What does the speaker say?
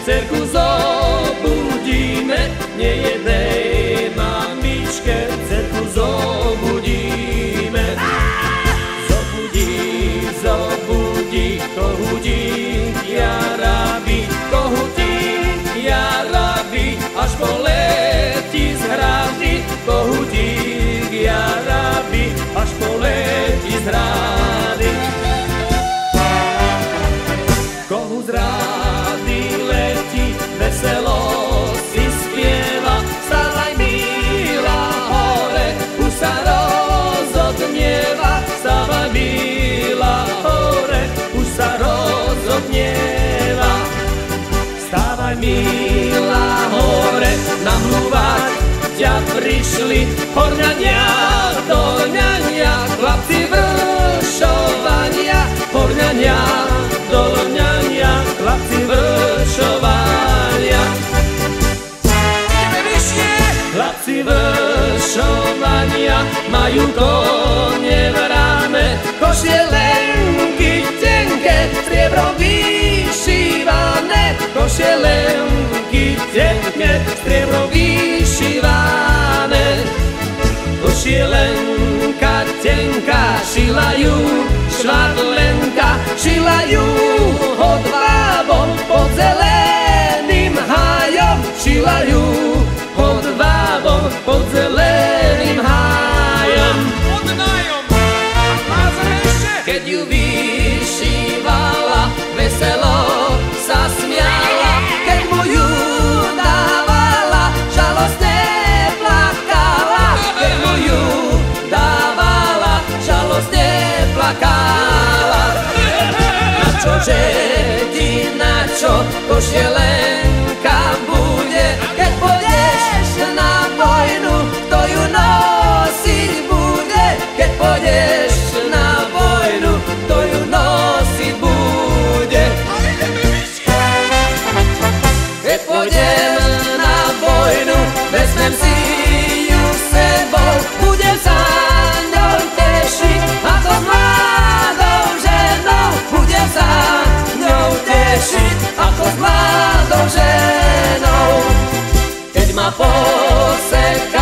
Cerku zobudíme, nejednej mamičke, cerku zobudíme. Zobudí, zobudí, kohutí, ja rabi, až poletí z hrady, kohutí, ja rabi, až poletí z hrady. Kohut z hrady letí, veselo si spieva, vstávaj milá hore, už sa rozodnieva, vstávaj milá hore, už sa rozodnieva. Vstávaj milá hore, namluvať ťa prišli horňania, dolňania, chlapci vršovania, horňania, dolňania, chlapci vršovania. Chlapci vršovania majú kone v ráme, košielenky tenké, striebrom vyšívané, košielenky tenké, striebrom vyšívané. Košielenka tenká, šilajú švadlenka, šilajú hodvábom pod zeleným hájom, šilajú hodvábom pod zeleným hájom. Keď ju vyšívala, veselo sa smiala, keď mu ju dávala, žalostne plakala, keď mu ju dávala, žalostne plakala. Načože ti, načo košielenka bude, keď pôjdeš na vojnu, kto ju nosiť bude, keď pôjdeš na vojnu, kto ju nosiť bude. Keď pôjdem na vojnu, vezmem si ju sebou, budem sa ňou tešiť, ako s mladou ženou, budem sa ňou tešiť, ako s mladou ženou. Keď ma poseka